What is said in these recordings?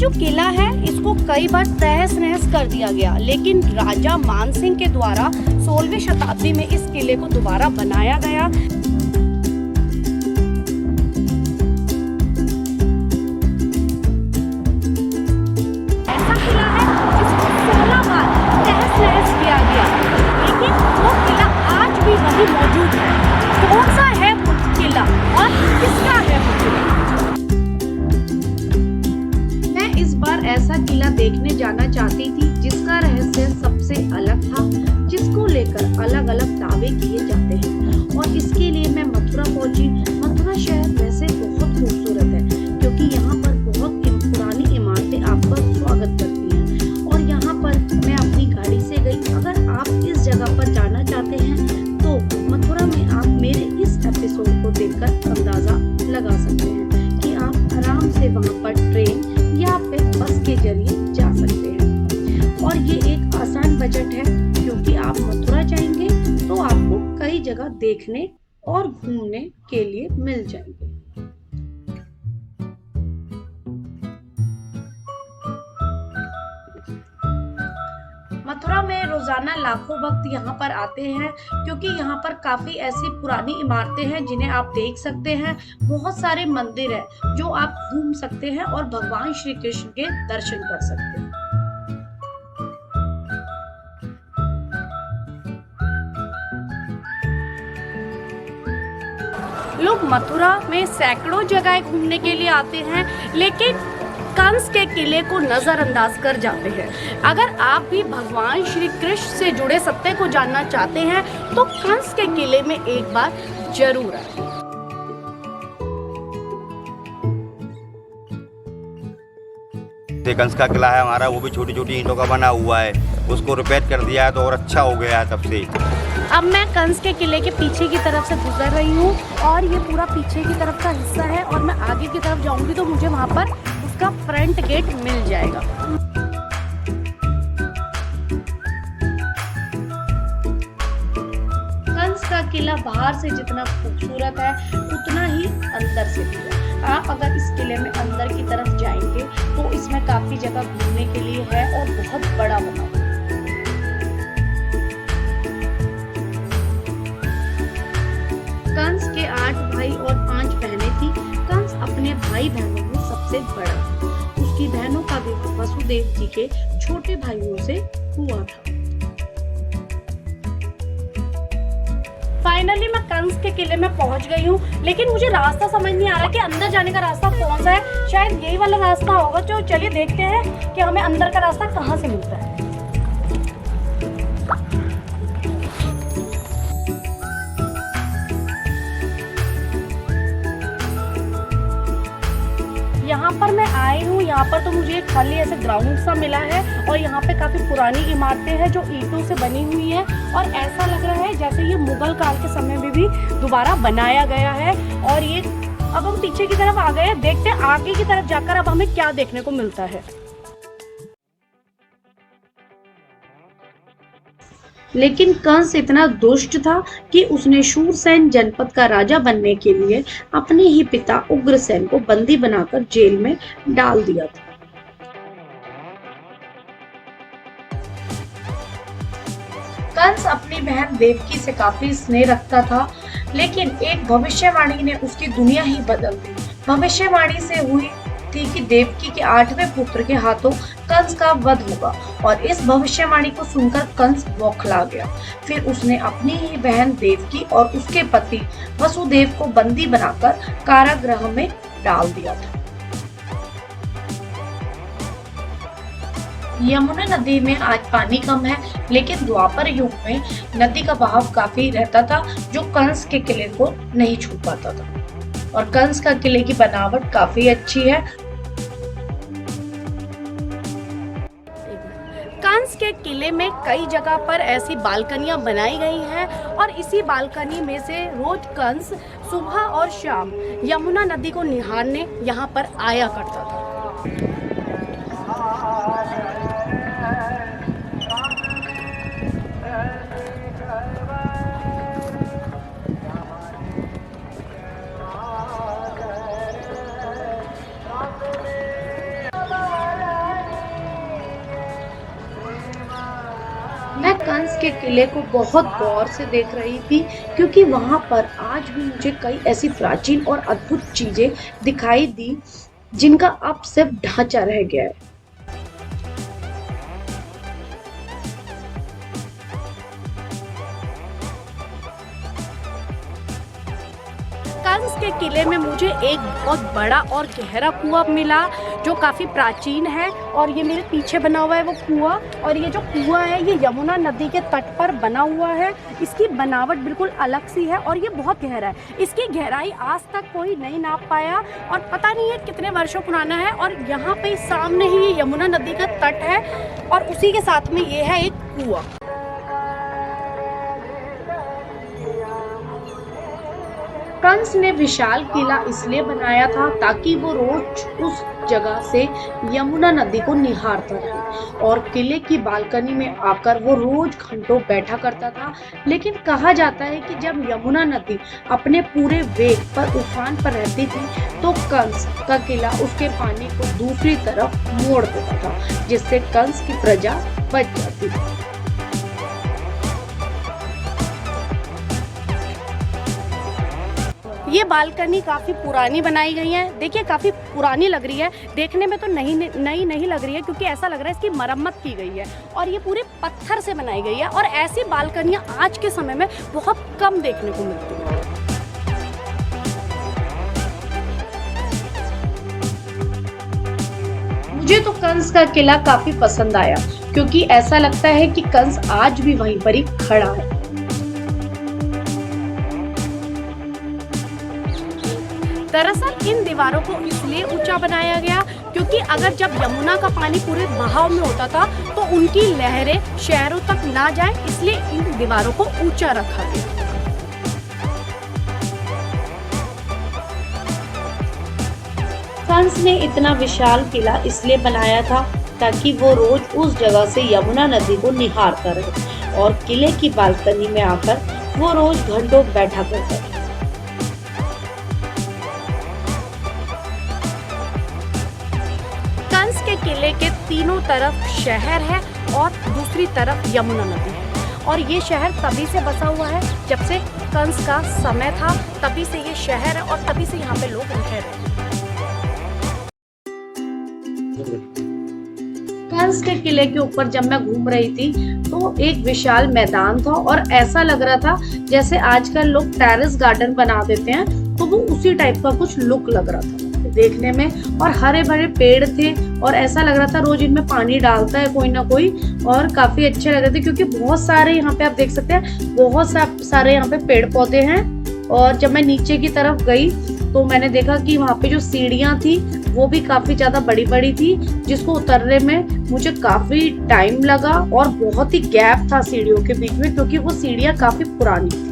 जो किला है इसको कई बार तहस नहस कर दिया गया, लेकिन राजा मानसिंह के द्वारा 16वीं शताब्दी में इस किले को दोबारा बनाया गया। ऐसा किला है जिसको 16 बार तहस नहस किया गया, लेकिन वो किला आज भी वही मौजूद है। कौन सा है वो किला और किसका है वो किला? इस बार ऐसा किला देखने जाना चाहती थी जिसका रहस्य सबसे अलग था, जिसको लेकर अलग अलग दावे किए जाते हैं। और इसके लिए मैं मथुरा पहुंची। मथुरा शहर वैसे बहुत खूबसूरत है, क्योंकि यहाँ पर बहुत पुरानी इमारतें आपका स्वागत करती हैं। और यहाँ पर मैं अपनी गाड़ी से गई। अगर आप इस जगह पर जाना चाहते हैं तो मथुरा में आप मेरे इस एपिसोड को देखकर अंदाजा लगा सकते हैं कि आप आराम से वहाँ पर ट्रेन या फिर बस के जरिए जा सकते हैं। और ये एक आसान बजट है, क्योंकि आप मथुरा जाएंगे तो आपको कई जगह देखने और घूमने के लिए मिल जाएंगे। मथुरा में रोजाना लाखों भक्त यहाँ पर आते हैं, क्योंकि यहाँ पर काफी ऐसी पुरानी इमारतें हैं जिन्हें आप देख सकते हैं। बहुत सारे मंदिर हैं जो आप घूम सकते हैं और भगवान श्री कृष्ण के दर्शन कर सकते हैं। लोग मथुरा में सैकड़ों जगह घूमने के लिए आते हैं, लेकिन कंस के किले को नजरअंदाज कर जाते हैं। अगर आप भी भगवान श्री कृष्ण से जुड़े सत्य को जानना चाहते हैं तो कंस के किले में एक बार जरूर आएं। कंस का किला है हमारा, वो भी छोटी छोटी ईंटों का बना हुआ है। उसको रिपेयर कर दिया है तो और अच्छा हो गया है तब से। अब मैं कंस के किले के पीछे की तरफ से गुजर रही हूँ और ये पूरा पीछे की तरफ का हिस्सा है, और मैं आगे की तरफ जाऊंगी तो मुझे वहाँ पर उसका फ्रंट गेट मिल जाएगा। कंस का किला बाहर से जितना खूबसूरत है उतना ही अंदर से भी है। आप अगर इस किले में अंदर की तरफ जाएंगे तो इसमें काफी जगह घूमने के लिए है और बहुत बड़ा बना हुआ है। कंस के 8 भाई और 5 बहनें थी। कंस अपने भाई बहनों में सबसे बड़ा था। उसकी बहनों का विवाह वसुदेव जी के छोटे भाइयों से हुआ था। फाइनली मैं कंस के किले में पहुंच गई हूँ, लेकिन मुझे रास्ता समझ नहीं आ रहा कि अंदर जाने का रास्ता कौन सा है। शायद यही वाला रास्ता होगा। तो चलिए देखते हैं कि हमें अंदर का रास्ता कहाँ से मिलता है। यहाँ पर मैं आई हूँ। यहाँ पर तो मुझे खाली ऐसे ग्राउंड सा मिला है, और यहाँ पे काफी पुरानी इमारतें हैं जो ईंटों से बनी हुई हैं, और ऐसा लग रहा है जैसे ये मुगल काल के समय में भी दोबारा बनाया गया है। और ये अब हम पीछे की तरफ आ गए हैं। देखते हैं आगे की तरफ जाकर अब हमें क्या देखने को मिलता है। लेकिन कंस इतना दुष्ट था कि उसने शूरसेन जनपद का राजा बनने के लिए अपने ही पिता उग्रसेन को बंदी बनाकर जेल में डाल दिया था। कंस अपनी बहन देवकी से काफी स्नेह रखता था, लेकिन एक भविष्यवाणी ने उसकी दुनिया ही बदल दी। भविष्यवाणी से हुई थी कि देवकी के 8वें पुत्र के हाथों कंस का वध होगा, और इस भविष्यवाणी को सुनकर कंस बौखला गया। फिर उसने अपनी ही बहन देवकी और उसके पति वसुदेव को बंदी बनाकर कारागृह में डाल दिया था। यमुना नदी में आज पानी कम है, लेकिन द्वापर युग में नदी का बहाव काफी रहता था, जो कंस के किले को नहीं छू पाता था। और कंस का किले की बनावट काफी अच्छी है। कंस के किले में कई जगह पर ऐसी बालकनियां बनाई गई हैं, और इसी बालकनी में से रोज कंस सुबह और शाम यमुना नदी को निहारने यहाँ पर आया करता था। के किले को बहुत गौर से देख रही थी क्योंकि वहां पर आज भी मुझे कई ऐसी प्राचीन और अद्भुत चीजें दिखाई दी जिनका अब सिर्फ ढांचा रह गया है। कंस के किले में मुझे एक बहुत बड़ा और गहरा कुआं मिला जो काफ़ी प्राचीन है और ये मेरे पीछे बना हुआ है वो कुआं। और ये जो कुआं है ये यमुना नदी के तट पर बना हुआ है। इसकी बनावट बिल्कुल अलग सी है और ये बहुत गहरा है। इसकी गहराई आज तक कोई नहीं नाप पाया और पता नहीं है कितने वर्षों पुराना है। और यहाँ पे सामने ही ये यमुना नदी का तट है और उसी के साथ में ये है एक कुआं। कंस ने विशाल किला इसलिए बनाया था ताकि वो रोज उस जगह से यमुना नदी को निहारता रहे और किले की बालकनी में आकर वो रोज घंटों बैठा करता था। लेकिन कहा जाता है कि जब यमुना नदी अपने पूरे वेग पर उफान पर रहती थी तो कंस का किला उसके पानी को दूसरी तरफ मोड़ देता था जिससे कंस की प्रजा बच जाती थी। ये बालकनी काफ़ी पुरानी बनाई गई है। देखिए काफ़ी पुरानी लग रही है, देखने में तो नई नहीं लग रही है क्योंकि ऐसा लग रहा है इसकी मरम्मत की गई है और ये पूरे पत्थर से बनाई गई है। और ऐसी बालकनियाँ आज के समय में बहुत कम देखने को मिलती हैं। मुझे तो कंस का किला काफ़ी पसंद आया क्योंकि ऐसा लगता है कि कंस आज भी वहीं पर ही खड़ा है। दरअसल इन दीवारों को इसलिए ऊंचा बनाया गया क्योंकि अगर जब यमुना का पानी पूरे बहाव में होता था तो उनकी लहरें शहरों तक ना जाए, इसलिए इन दीवारों को ऊंचा रखा गया। कंस ने इतना विशाल किला इसलिए बनाया था ताकि वो रोज उस जगह से यमुना नदी को निहारता रहे और किले की बालकनी में आकर वो रोज घंटों बैठा करता था। कंस के किले के तीनों तरफ शहर है और दूसरी तरफ यमुना नदी है और ये शहर तभी से बसा हुआ है जब से कंस का समय था, तभी से ये शहर है और तभी से यहाँ पे लोग रह रहे हैं। कंस के किले के ऊपर जब मैं घूम रही थी तो एक विशाल मैदान था और ऐसा लग रहा था जैसे आजकल लोग टेरेस गार्डन बना देते हैं, तो वो उसी टाइप का कुछ लुक लग रहा था देखने में। और हरे भरे पेड़ थे और ऐसा लग रहा था रोज इनमें पानी डालता है कोई ना कोई और काफी अच्छे लग रहे थे क्योंकि बहुत सारे यहाँ पे आप देख सकते हैं बहुत सारे यहाँ पे पेड़ पौधे हैं। और जब मैं नीचे की तरफ गई तो मैंने देखा कि वहाँ पे जो सीढ़ियाँ थी वो भी काफी ज्यादा बड़ी बड़ी थी जिसको उतरने में मुझे काफी टाइम लगा और बहुत ही गैप था सीढ़ियों के बीच में क्योंकि वो सीढ़ियाँ काफी पुरानी थी।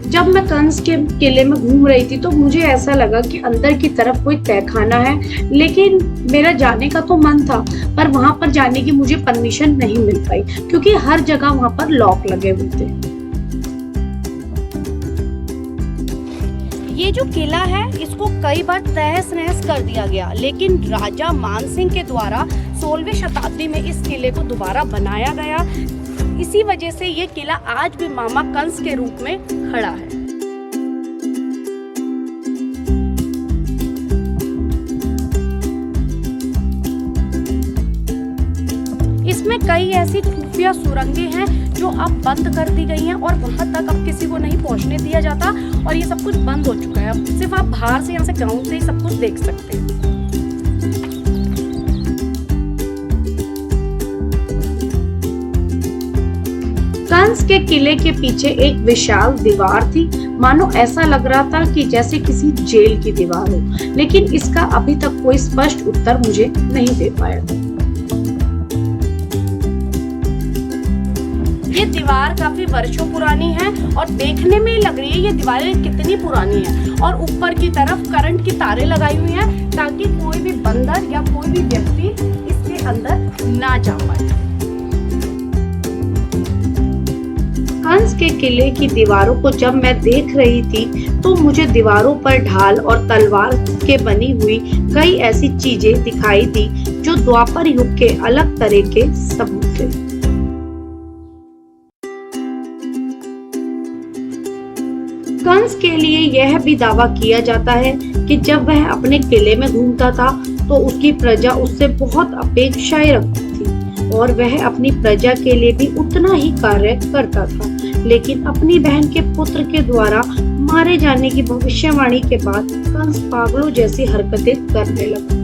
जब मैं कंस के किले में घूम रही थी तो मुझे ऐसा लगा कि अंदर की तरफ कोई तहखाना है, लेकिन मेरा जाने का तो मन था पर वहां पर जाने की मुझे परमिशन नहीं मिल पाई क्योंकि हर जगह वहां पर लॉक लगे हुए थे। ये जो किला है इसको कई बार तहस नहस कर दिया गया, लेकिन राजा मानसिंह के द्वारा 16वीं शताब्दी में इस किले को दोबारा बनाया गया। इसी वजह से ये किला आज भी मामा कंस के रूप में खड़ा है। इसमें कई ऐसी खुफिया सुरंगें हैं जो अब बंद कर दी गई हैं और वहां तक अब किसी को नहीं पहुंचने दिया जाता और ये सब कुछ बंद हो चुका है। अब सिर्फ आप बाहर से यहाँ से ग्राउंड से ही सब कुछ देख सकते हैं। कंस के किले के पीछे एक विशाल दीवार थी, मानो ऐसा लग रहा था कि जैसे किसी जेल की दीवार हो, लेकिन इसका अभी तक कोई स्पष्ट उत्तर मुझे नहीं दे पाया। ये दीवार काफी वर्षों पुरानी है और देखने में लग रही है ये दीवारें कितनी पुरानी है और ऊपर की तरफ करंट की तारें लगाई हुई हैं ताकि कोई भी बंदर या कोई भी व्यक्ति इसके अंदर ना जा पाए। कंस के किले की दीवारों को जब मैं देख रही थी तो मुझे दीवारों पर ढाल और तलवार के बनी हुई कई ऐसी चीजें दिखाई दी जो द्वापर युग के अलग तरह के सबूत थे। कंस के लिए यह भी दावा किया जाता है कि जब वह अपने किले में घूमता था तो उसकी प्रजा उससे बहुत अपेक्षाएं रखती थी और वह अपनी प्रजा के लिए भी उतना ही कार्य करता था, लेकिन अपनी बहन के पुत्र के द्वारा मारे जाने की भविष्यवाणी के बाद कंस पागलों जैसी हरकतें करने लगा।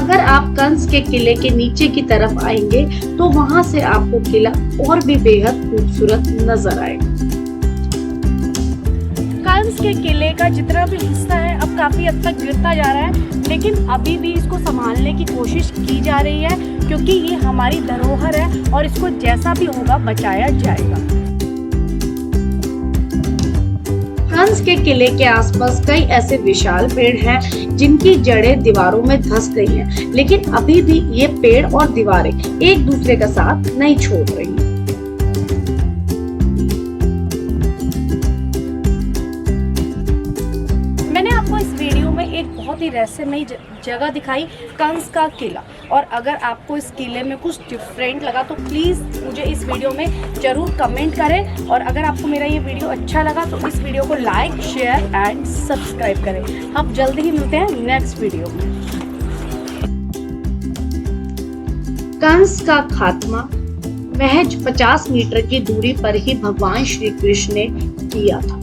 अगर आप कंस के किले के नीचे की तरफ आएंगे तो वहां से आपको किला और भी बेहद खूबसूरत नजर आएगा। कंस के किले का जितना भी हिस्सा है अब काफी हद तक गिरता जा रहा है, लेकिन अभी भी इसको संभालने की कोशिश की जा रही है क्योंकि ये हमारी धरोहर है और इसको जैसा भी होगा बचाया जाएगा। कंस के किले के आसपास कई ऐसे विशाल पेड़ हैं जिनकी जड़ें दीवारों में धंस गई हैं, लेकिन अभी भी ये पेड़ और दीवारें एक दूसरे का साथ नहीं छोड़ रही। मैंने आपको इस वीडियो में एक बहुत ही रहस्यमयी जगह दिखाई, कंस का किला, और अगर आपको इस किले में कुछ डिफरेंट लगा तो प्लीज़ मुझे इस वीडियो में ज़रूर कमेंट करें, और अगर आपको मेरा ये वीडियो अच्छा लगा तो इस वीडियो को लाइक, शेयर एंड सब्सक्राइब करें। हम जल्दी ही मिलते हैं नेक्स्ट वीडियो में। कंस का खात्मा महज 50 मीटर की दूरी पर ही भगवान श्री कृष्ण ने किया था।